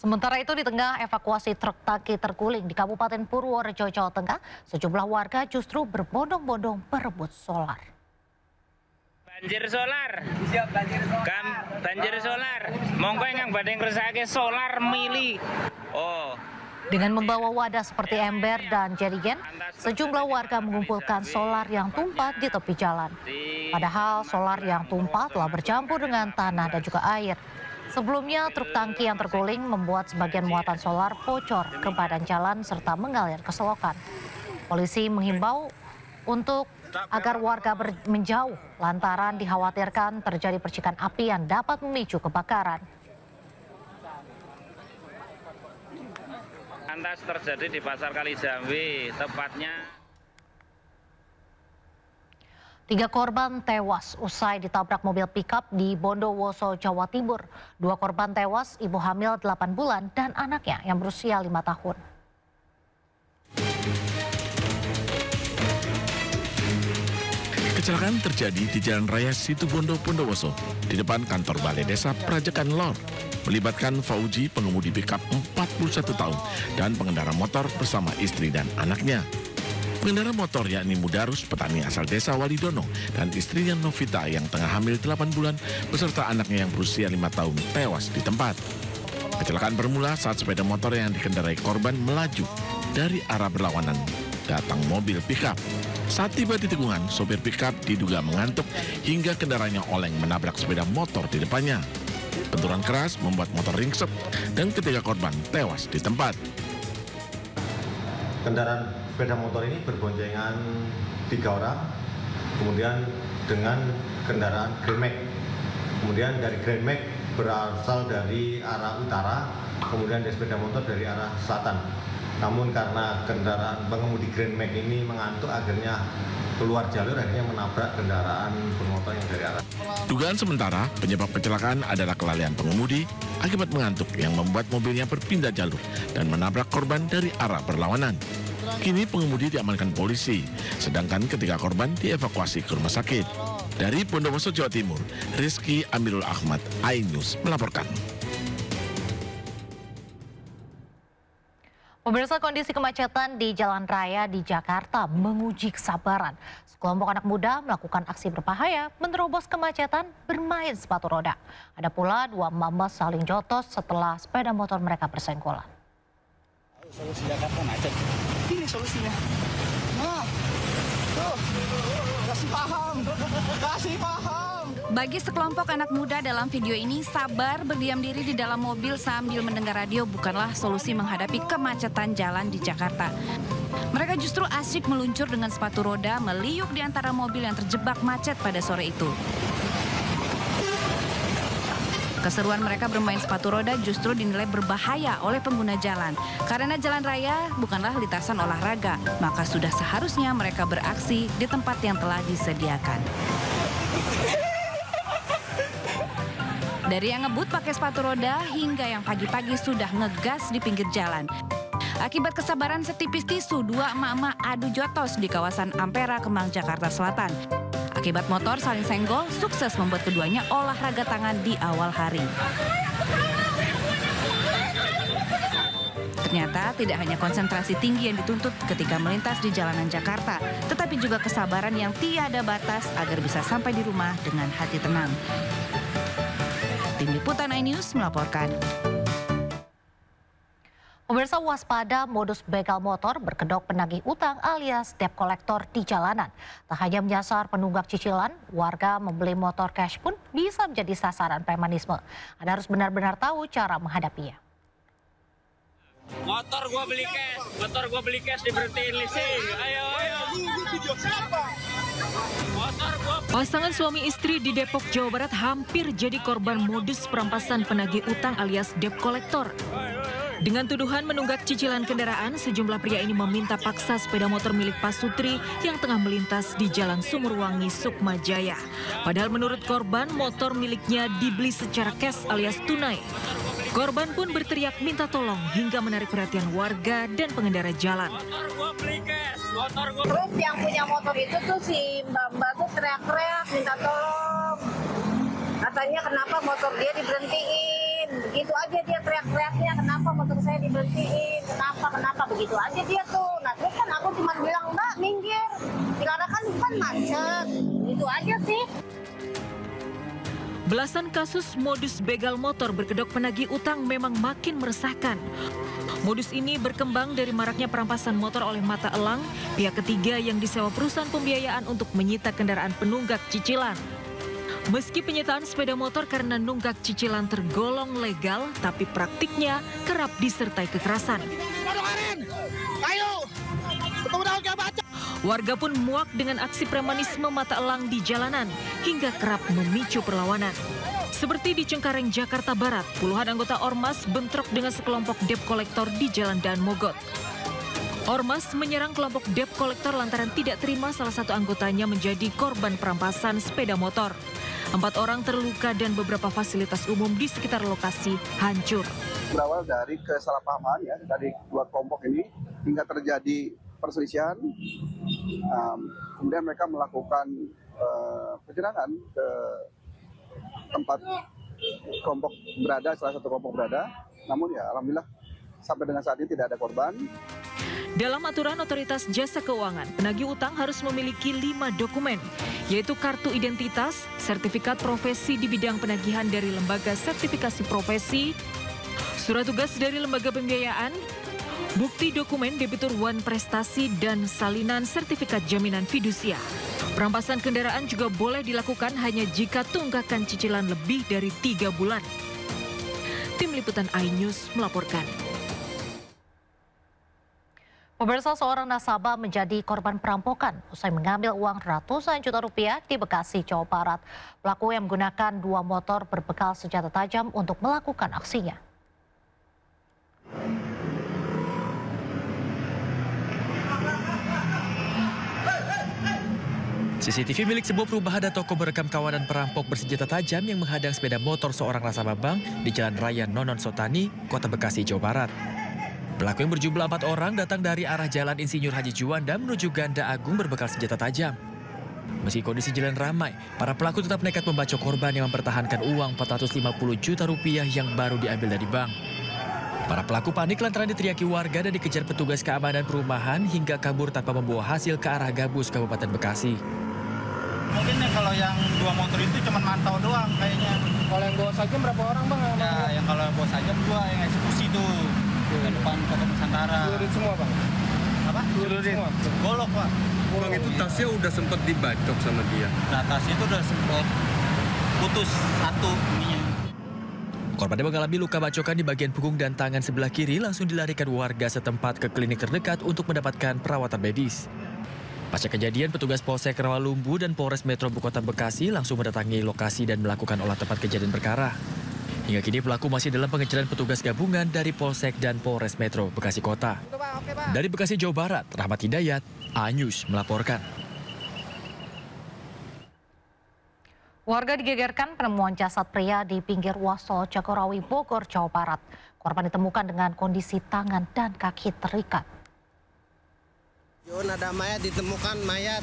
Sementara itu di tengah evakuasi truk tangki terguling di Kabupaten Purworejo, Jawa Tengah, sejumlah warga justru berbondong-bondong berebut solar. Banjir solar. Banjir solar. Monggo yang badhe ngresake solar mili. Oh. Dengan membawa wadah seperti ember dan jerigen, sejumlah warga mengumpulkan solar yang tumpah di tepi jalan. Padahal solar yang tumpah telah bercampur dengan tanah dan juga air. Sebelumnya, truk tangki yang terguling membuat sebagian muatan solar bocor ke badan jalan serta mengalir ke selokan. Polisi menghimbau agar warga menjauh lantaran dikhawatirkan terjadi percikan api yang dapat memicu kebakaran. Lantas terjadi di Pasar Kalijambe, tepatnya 3 korban tewas usai ditabrak mobil pickup di Bondowoso, Jawa Timur. 2 korban tewas, ibu hamil 8 bulan dan anaknya yang berusia 5 tahun. Kecelakaan terjadi di Jalan Raya Situbondo, Bondowoso, di depan kantor Balai Desa Prajekan Lor. Melibatkan Fauji, pengemudi pickup 41 tahun, dan pengendara motor bersama istri dan anaknya. Pengendara motor yakni Mudarus, petani asal desa Walidono, dan istrinya Novita yang tengah hamil 8 bulan beserta anaknya yang berusia 5 tahun tewas di tempat. Kecelakaan bermula saat sepeda motor yang dikendarai korban melaju dari arah berlawanan datang mobil pickup. Saat tiba di tikungan, sopir pickup diduga mengantuk hingga kendaraannya oleng menabrak sepeda motor di depannya. Benturan keras membuat motor ringsek dan ketiga korban tewas di tempat. Kendaraan sepeda motor ini berboncengan 3 orang, kemudian dengan kendaraan Grand Max. Kemudian dari Grand Max berasal dari arah utara, kemudian dari sepeda motor dari arah selatan. Namun karena kendaraan pengemudi Grand Max ini mengantuk, akhirnya keluar jalur, akhirnya menabrak kendaraan bermotor yang dari arah. Dugaan sementara penyebab kecelakaan adalah kelalaian pengemudi akibat mengantuk yang membuat mobilnya berpindah jalur dan menabrak korban dari arah berlawanan. Kini pengemudi diamankan polisi, sedangkan ketiga korban dievakuasi ke rumah sakit. Dari Bondowoso, Jawa Timur, Rizky Amirul Ahmad, iNews melaporkan. Pemirsa, kondisi kemacetan di jalan raya di Jakarta menguji kesabaran. Sekelompok anak muda melakukan aksi berbahaya menerobos kemacetan bermain sepatu roda. Ada pula 2 emak-emak saling jotos setelah sepeda motor mereka bersenggolan. Solusi Jakarta macet. Ini solusinya. Nah, tuh, kasih paham. Bagi sekelompok anak muda dalam video ini, sabar berdiam diri di dalam mobil sambil mendengar radio bukanlah solusi menghadapi kemacetan jalan di Jakarta. Mereka justru asyik meluncur dengan sepatu roda meliuk di antara mobil yang terjebak macet pada sore itu. Keseruan mereka bermain sepatu roda justru dinilai berbahaya oleh pengguna jalan. Karena jalan raya bukanlah lintasan olahraga, maka sudah seharusnya mereka beraksi di tempat yang telah disediakan. Dari yang ngebut pakai sepatu roda hingga yang pagi-pagi sudah ngegas di pinggir jalan. Akibat kesabaran setipis tisu, 2 emak-emak adu jotos di kawasan Ampera, Kemang, Jakarta Selatan. Akibat motor saling senggol, sukses membuat keduanya olahraga tangan di awal hari. Ternyata tidak hanya konsentrasi tinggi yang dituntut ketika melintas di jalanan Jakarta, tetapi juga kesabaran yang tiada batas agar bisa sampai di rumah dengan hati tenang. Tim Liputan iNews melaporkan. Pemirsa, waspada modus begal motor berkedok penagih utang alias debt collector di jalanan. Tak hanya menyasar penunggak cicilan, warga membeli motor cash pun bisa menjadi sasaran premanisme. Anda harus benar-benar tahu cara menghadapinya. Motor gua beli cash diberhentiin leasing. Ayo. Pasangan suami istri di Depok, Jawa Barat hampir jadi korban modus perampasan penagih utang alias debt collector. Dengan tuduhan menunggak cicilan kendaraan, sejumlah pria ini meminta paksa sepeda motor milik Pak Sutri yang tengah melintas di Jalan Sumurwangi, Sukma Jaya. Padahal menurut korban, motor miliknya dibeli secara cash alias tunai. Korban pun berteriak minta tolong hingga menarik perhatian warga dan pengendara jalan. Terus yang punya motor itu tuh si mbak-mbak tuh teriak-teriak minta tolong. Katanya kenapa motor dia diberhentiin. Begitu aja dia teriak-teriaknya, kenapa motor saya diberhentiin. Kenapa begitu aja dia tuh. Nah terus kan aku cuma bilang Mbak minggir, dikarenakan kan macet, itu aja sih. Belasan kasus modus begal motor berkedok penagih utang memang makin meresahkan. Modus ini berkembang dari maraknya perampasan motor oleh mata elang, pihak ketiga yang disewa perusahaan pembiayaan untuk menyita kendaraan penunggak cicilan. Meski penyitaan sepeda motor karena nunggak cicilan tergolong legal, tapi praktiknya kerap disertai kekerasan. Warga pun muak dengan aksi premanisme mata elang di jalanan hingga kerap memicu perlawanan. Seperti di Cengkareng, Jakarta Barat, puluhan anggota Ormas bentrok dengan sekelompok debt collector di Jalan Daan Mogot. Ormas menyerang kelompok debt collector lantaran tidak terima salah satu anggotanya menjadi korban perampasan sepeda motor. 4 orang terluka dan beberapa fasilitas umum di sekitar lokasi hancur. Berawal dari kesalahpahaman ya dari dua kelompok ini hingga terjadi perselisihan. Kemudian mereka melakukan penyerangan ke tempat kelompok berada, salah satu kelompok berada. Namun ya alhamdulillah sampai dengan saat ini tidak ada korban. Dalam aturan Otoritas Jasa Keuangan, penagih utang harus memiliki 5 dokumen, yaitu kartu identitas, sertifikat profesi di bidang penagihan dari lembaga sertifikasi profesi, surat tugas dari lembaga pembiayaan, bukti dokumen debitur wan prestasi, dan salinan sertifikat jaminan fidusia. Perampasan kendaraan juga boleh dilakukan hanya jika tunggakan cicilan lebih dari 3 bulan. Tim Liputan iNews melaporkan. Pemirsa, seorang nasabah menjadi korban perampokan usai mengambil uang ratusan juta rupiah di Bekasi, Jawa Barat. Pelaku yang menggunakan 2 motor berbekal senjata tajam untuk melakukan aksinya. CCTV milik sebuah perumahan dan toko merekam kawanan perampok bersenjata tajam yang menghadang sepeda motor seorang nasabah bank di Jalan Raya Nonon Sotani, Kota Bekasi, Jawa Barat. Pelaku yang berjumlah 4 orang datang dari arah Jalan Insinyur Haji Juanda menuju Ganda Agung berbekal senjata tajam. Meski kondisi jalan ramai, para pelaku tetap nekat membacok korban yang mempertahankan uang 450 juta rupiah yang baru diambil dari bank. Para pelaku panik lantaran diteriaki warga dan dikejar petugas keamanan perumahan hingga kabur tanpa membawa hasil ke arah Gabus, Kabupaten Bekasi. Mungkin nih kalau yang 2 motor itu cuma mantau doang kayaknya. Kalau yang bawa sajam berapa orang bang? Ya, yang kalau bawa sajam 2 yang eksekusi tuh. Ke depan Kota Nusantara. Celurit semua bang? Apa? Celurit semua? Golok pak. Bang itu tasnya udah sempat dibacok sama dia? Nah tas itu udah sempat putus satu ininya. Korban mengalami luka bacokan di bagian punggung dan tangan sebelah kiri langsung dilarikan warga setempat ke klinik terdekat untuk mendapatkan perawatan medis. Pasca kejadian, petugas Polsek Rawalumbu dan Polres Metro Kota Bekasi langsung mendatangi lokasi dan melakukan olah tempat kejadian perkara. Hingga kini pelaku masih dalam pengejaran petugas gabungan dari Polsek dan Polres Metro Bekasi Kota. Dari Bekasi, Jawa Barat, Rahmat Hidayat, iNews melaporkan. Warga digegerkan penemuan jasad pria di pinggir Waso, Jagorawi, Bogor, Jawa Barat. Korban ditemukan dengan kondisi tangan dan kaki terikat. Ada mayat, ditemukan mayat.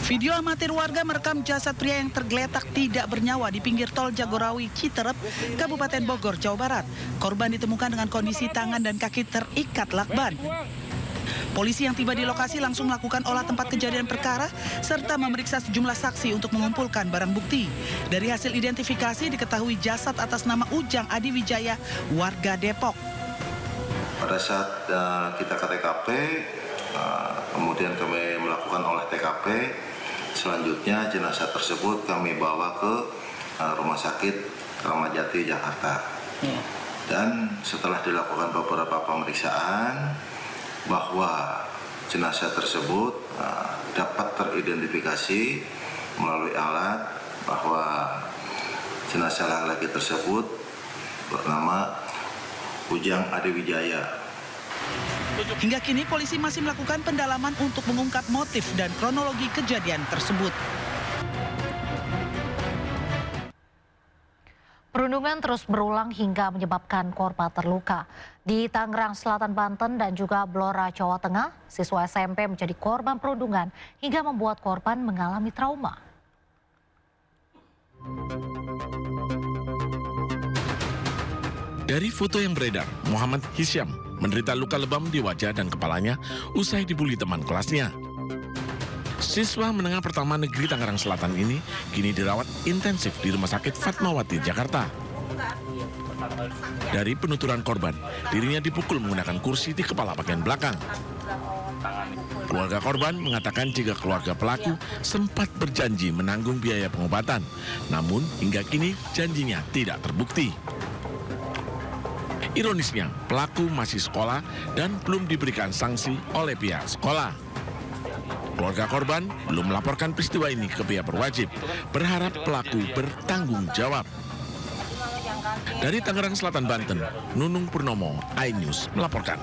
Video amatir warga merekam jasad pria yang tergeletak tidak bernyawa di pinggir tol Jagorawi, Citerep, Kabupaten Bogor, Jawa Barat. Korban ditemukan dengan kondisi tangan dan kaki terikat lakban. Polisi yang tiba di lokasi langsung melakukan olah tempat kejadian perkara serta memeriksa sejumlah saksi untuk mengumpulkan barang bukti. Dari hasil identifikasi diketahui jasad atas nama Ujang Adi Wijaya, warga Depok. Pada saat kita ke TKP, kemudian kami melakukan olah TKP. Selanjutnya jenazah tersebut kami bawa ke Rumah Sakit Kramat Jati, Jakarta. Dan setelah dilakukan beberapa pemeriksaan, bahwa jenazah tersebut dapat teridentifikasi melalui alat bahwa jenazah laki-laki tersebut bernama Ujang Adi Wijaya. Hingga kini polisi masih melakukan pendalaman untuk mengungkap motif dan kronologi kejadian tersebut. Perundungan terus berulang hingga menyebabkan korban terluka. Di Tangerang Selatan, Banten dan juga Blora, Jawa Tengah, siswa SMP menjadi korban perundungan hingga membuat korban mengalami trauma. Dari foto yang beredar, Muhammad Hisyam menderita luka lebam di wajah dan kepalanya usai dibully teman kelasnya. Siswa menengah pertama negeri Tangerang Selatan ini kini dirawat intensif di Rumah Sakit Fatmawati, Jakarta. Dari penuturan korban, dirinya dipukul menggunakan kursi di kepala bagian belakang. Keluarga korban mengatakan jika keluarga pelaku sempat berjanji menanggung biaya pengobatan, namun hingga kini janjinya tidak terbukti. Ironisnya, pelaku masih sekolah dan belum diberikan sanksi oleh pihak sekolah. Keluarga korban belum melaporkan peristiwa ini ke pihak berwajib, berharap pelaku bertanggung jawab. Dari Tangerang Selatan, Banten, Nunung Purnomo, iNews melaporkan.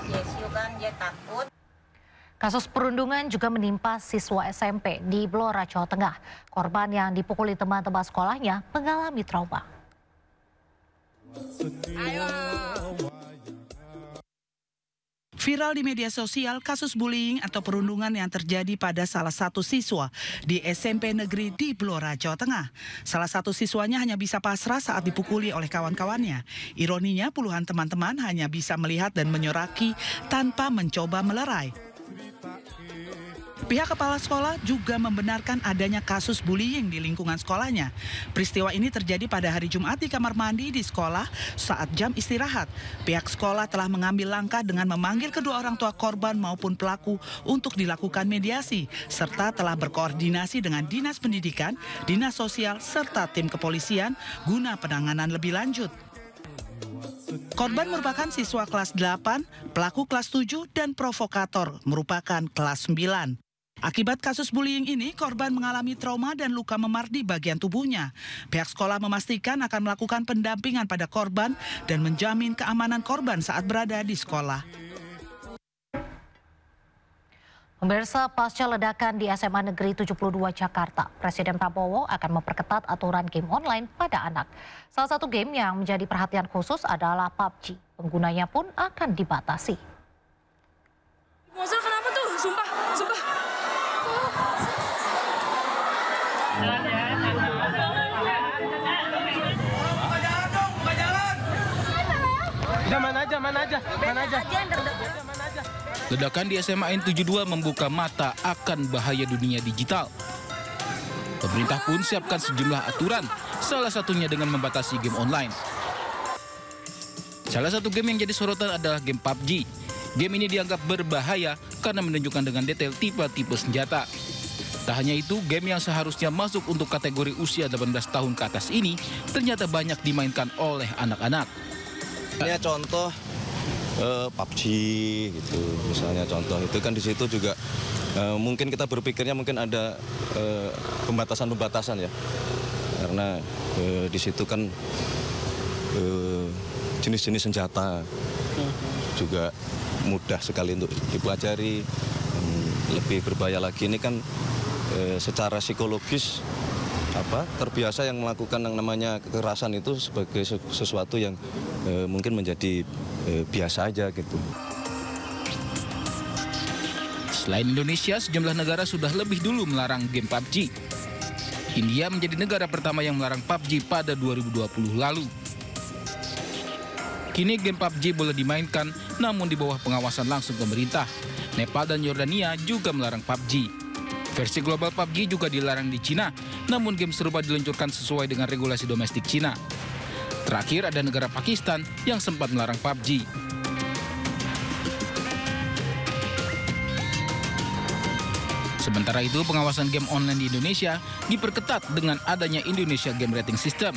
Kasus perundungan juga menimpa siswa SMP di Blora, Jawa Tengah. Korban yang dipukuli teman-teman sekolahnya mengalami trauma. Viral di media sosial kasus bullying atau perundungan yang terjadi pada salah satu siswa di SMP negeri di Blora, Jawa Tengah. Salah satu siswanya hanya bisa pasrah saat dipukuli oleh kawan-kawannya. Ironinya puluhan teman-teman hanya bisa melihat dan menyoraki tanpa mencoba melerai. Pihak kepala sekolah juga membenarkan adanya kasus bullying di lingkungan sekolahnya. Peristiwa ini terjadi pada hari Jumat di kamar mandi di sekolah saat jam istirahat. Pihak sekolah telah mengambil langkah dengan memanggil kedua orang tua korban maupun pelaku untuk dilakukan mediasi, serta telah berkoordinasi dengan Dinas Pendidikan, Dinas Sosial, serta tim kepolisian guna penanganan lebih lanjut. Korban merupakan siswa kelas 8, pelaku kelas 7, dan provokator merupakan kelas 9. Akibat kasus bullying ini, korban mengalami trauma dan luka memar di bagian tubuhnya. Pihak sekolah memastikan akan melakukan pendampingan pada korban dan menjamin keamanan korban saat berada di sekolah. Pemirsa, pasca ledakan di SMA Negeri 72 Jakarta, Presiden Prabowo akan memperketat aturan game online pada anak. Salah satu game yang menjadi perhatian khusus adalah PUBG. Penggunanya pun akan dibatasi. Masa kenapa tuh? Sumpah. Mana aja. Ledakan di SMA N72 membuka mata akan bahaya dunia digital. Pemerintah pun siapkan sejumlah aturan, salah satunya dengan membatasi game online. Salah satu game yang jadi sorotan adalah game PUBG. Game ini dianggap berbahaya karena menunjukkan dengan detail tipe-tipe senjata. Tak hanya itu, game yang seharusnya masuk untuk kategori usia 18 tahun ke atas ini ternyata banyak dimainkan oleh anak-anak. Ini contoh PUBG gitu, misalnya contoh itu kan di situ juga mungkin kita berpikirnya mungkin ada pembatasan ya, karena di situ kan jenis-jenis senjata juga mudah sekali untuk dipelajari. Lebih berbahaya lagi ini kan secara psikologis terbiasa yang melakukan yang namanya kekerasan itu sebagai sesuatu yang mungkin menjadi biasa aja gitu. Selain Indonesia, sejumlah negara sudah lebih dulu melarang game PUBG. India menjadi negara pertama yang melarang PUBG pada 2020 lalu. Kini game PUBG boleh dimainkan, namun di bawah pengawasan langsung pemerintah. Nepal dan Yordania juga melarang PUBG. Versi global PUBG juga dilarang di Cina, namun game serupa diluncurkan sesuai dengan regulasi domestik Cina. Terakhir ada negara Pakistan yang sempat melarang PUBG. Sementara itu, pengawasan game online di Indonesia diperketat dengan adanya Indonesia Game Rating System.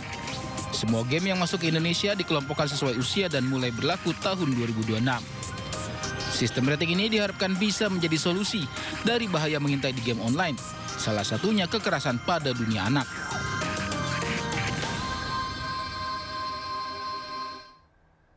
Semua game yang masuk ke Indonesia dikelompokkan sesuai usia dan mulai berlaku tahun 2026. Sistem rating ini diharapkan bisa menjadi solusi dari bahaya mengintai di game online, salah satunya kekerasan pada dunia anak.